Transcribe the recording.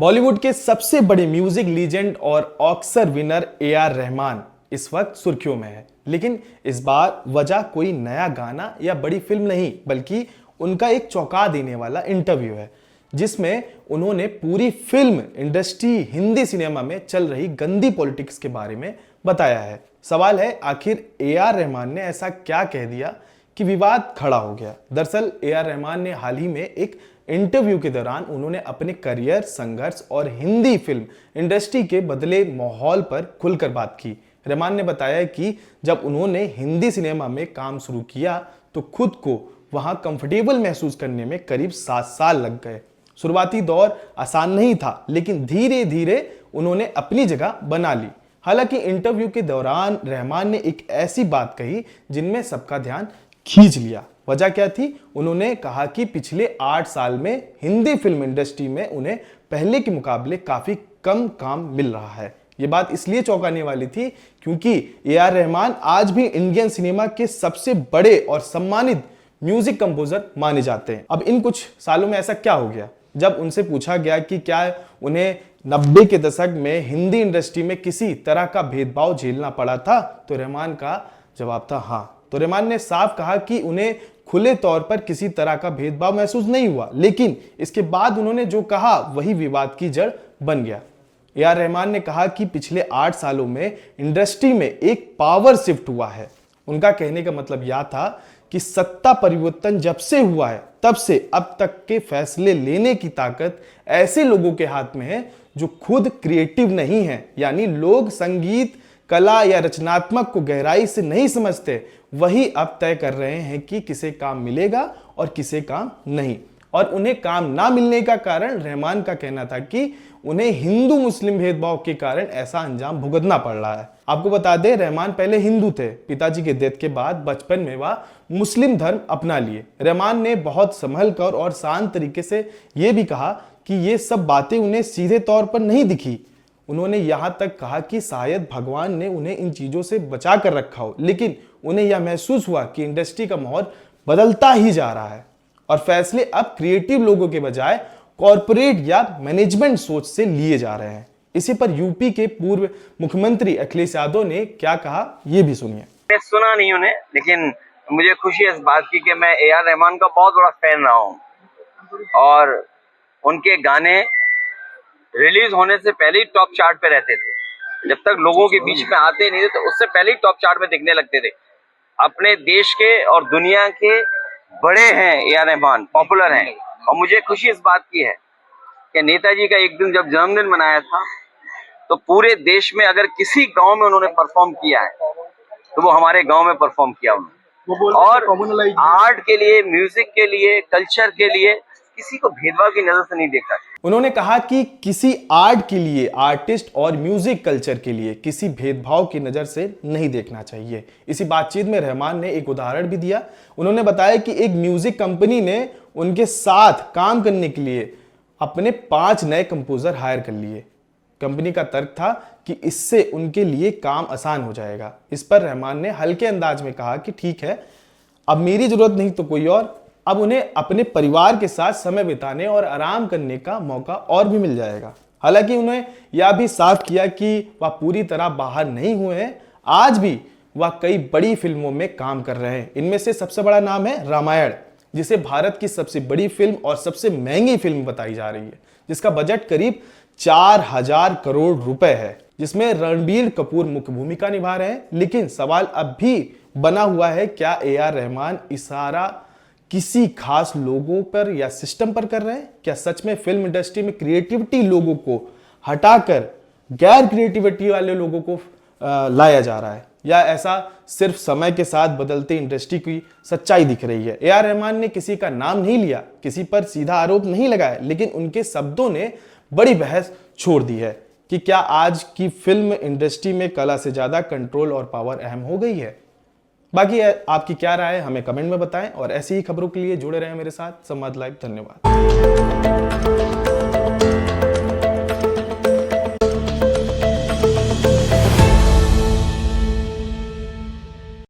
बॉलीवुड के सबसे बड़े म्यूजिक लीजेंड और ऑस्कर विनर ए.आर. रहमान इस वक्त सुर्खियों में है। लेकिन इस बार वजह कोई नया गाना या बड़ी फिल्म नहीं, बल्कि उनका एक चौंका देने वाला इंटरव्यू है, जिसमें उन्होंने पूरी फिल्म इंडस्ट्री, हिंदी सिनेमा में चल रही गंदी पॉलिटिक्स के बारे में बताया है। सवाल है, आखिर ए.आर. रहमान ने ऐसा क्या कह दिया कि विवाद खड़ा हो गया। दरअसल ए.आर. रहमान ने हाल ही में एक इंटरव्यू के दौरान उन्होंने अपने करियर, संघर्ष और हिंदी फिल्म इंडस्ट्री के बदले माहौल पर खुलकर बात की। रहमान ने बताया कि जब उन्होंने हिंदी सिनेमा में काम शुरू किया तो खुद को वहां कंफर्टेबल महसूस करने में करीब 7 साल लग गए। शुरुआती दौर आसान नहीं था, लेकिन धीरे धीरे उन्होंने अपनी जगह बना ली। हालांकि इंटरव्यू के दौरान रहमान ने एक ऐसी बात कही जिनमें सबका ध्यान खींच लिया। वजह क्या थी? उन्होंने कहा कि पिछले 8 साल में हिंदी फिल्म इंडस्ट्री में उन्हें पहले के मुकाबले काफी कम काम मिल रहा है। ये बात इसलिए चौंकाने वाली थी क्योंकि ए.आर. रहमान आज भी इंडियन सिनेमा के सबसे बड़े और सम्मानित म्यूजिक कंपोजर माने जाते हैं। अब इन कुछ सालों में ऐसा क्या हो गया? जब उनसे पूछा गया कि क्या उन्हें 90 के दशक में हिंदी इंडस्ट्री में किसी तरह का भेदभाव झेलना पड़ा था, तो रहमान का जवाब था हाँ। तो रहमान ने साफ कहा कि उन्हें खुले तौर पर किसी तरह का भेदभाव महसूस नहीं हुआ, लेकिन इसके बाद उन्होंने जो कहा वही विवाद की जड़ बन गया। ए.आर. रहमान ने कहा कि पिछले 8 सालों में इंडस्ट्री में एक पावर शिफ्ट हुआ है। उनका कहने का मतलब यह था कि सत्ता परिवर्तन जब से हुआ है, तब से अब तक के फैसले लेने की ताकत ऐसे लोगों के हाथ में है जो खुद क्रिएटिव नहीं है। यानी लोग संगीत, कला या रचनात्मक को गहराई से नहीं समझते, वही अब तय कर रहे हैं कि किसे काम मिलेगा और किसे काम नहीं। और उन्हें काम ना मिलने का कारण रहमान का कहना था कि उन्हें हिंदू मुस्लिम भेदभाव के कारण ऐसा अंजाम भुगतना पड़ रहा है। आपको बता दें, रहमान पहले हिंदू थे। पिताजी के डेथ के बाद बचपन में वह मुस्लिम धर्म अपना लिए। रहमान ने बहुत संभल कर और शांत तरीके से यह भी कहा कि ये सब बातें उन्हें सीधे तौर पर नहीं दिखी। उन्होंने यहां तक कहा कि शायद भगवान ने उन्हें इन चीजों से बचा कर रखा हो, लेकिन उन्हें यह महसूस हुआ कि इंडस्ट्री का माहौल बदलता ही जा रहा है और फैसले अब क्रिएटिव लोगों के बजाय कॉर्पोरेट या मैनेजमेंट सोच से लिए जा रहे हैं। इसी पर यूपी के पूर्व मुख्यमंत्री अखिलेश यादव ने क्या कहा, ये भी सुनिए। मैं सुना नहीं उन्हें, लेकिन मुझे खुशी है इस बात की कि मैं ए.आर. रहमान का बहुत बड़ा फैन रहा हूँ और उनके गाने रिलीज होने से पहले ही टॉप चार्ट पे रहते थे। जब तक लोगों के बीच में आते नहीं थे तो उससे पहले ही टॉप चार्ट में दिखने लगते थे। अपने देश के और दुनिया के बड़े हैं ए.आर. रहमान, पॉपुलर हैं। और मुझे खुशी इस बात की है कि नेताजी का एक दिन जब जन्मदिन मनाया था तो पूरे देश में अगर किसी गांव में उन्होंने परफॉर्म किया है तो वो हमारे गांव में परफॉर्म किया उन्होंने। और आर्ट के लिए, म्यूजिक के लिए, कल्चर के लिए किसी को भेदभाव की नजर से नहीं देखा। उन्होंने कहा कि किसी आर्ट के लिए, आर्टिस्ट और म्यूजिक कल्चर के लिए किसी भेदभाव की नजर से नहीं देखना चाहिए। इसी बातचीत में रहमान ने एक उदाहरण भी दिया। उन्होंने बताया कि एक म्यूजिक कंपनी ने उनके साथ काम करने के लिए अपने 5 नए कंपोजर हायर कर लिए। कंपनी का तर्क था कि इससे उनके लिए काम आसान हो जाएगा। इस पर रहमान ने हल्के अंदाज में कहा कि ठीक है, अब मेरी जरूरत नहीं तो कोई और। अब उन्हें अपने परिवार के साथ समय बिताने और आराम करने का मौका और भी मिल जाएगा। हालांकि उन्हें यह भी साफ किया कि वह पूरी तरह बाहर नहीं हुए हैं। आज भी वह कई बड़ी फिल्मों में काम कर रहे हैं। इनमें से सबसे बड़ा नाम है रामायण, जिसे भारत की सबसे बड़ी फिल्म और सबसे महंगी फिल्म बताई जा रही है, जिसका बजट करीब 4000 करोड़ रुपए है, जिसमें रणबीर कपूर मुख्य भूमिका निभा रहे हैं। लेकिन सवाल अब भी बना हुआ है, क्या ए.आर. रहमान इशारा किसी खास लोगों पर या सिस्टम पर कर रहे हैं? क्या सच में फिल्म इंडस्ट्री में क्रिएटिविटी लोगों को हटाकर गैर क्रिएटिविटी वाले लोगों को लाया जा रहा है, या ऐसा सिर्फ समय के साथ बदलते इंडस्ट्री की सच्चाई दिख रही है? ए.आर. रहमान ने किसी का नाम नहीं लिया, किसी पर सीधा आरोप नहीं लगाया, लेकिन उनके शब्दों ने बड़ी बहस छोड़ दी है कि क्या आज की फिल्म इंडस्ट्री में कला से ज्यादा कंट्रोल और पावर अहम हो गई है। बाकी आपकी क्या राय है, हमें कमेंट में बताएं और ऐसी ही खबरों के लिए जुड़े रहें मेरे साथ संवाद लाइव। धन्यवाद।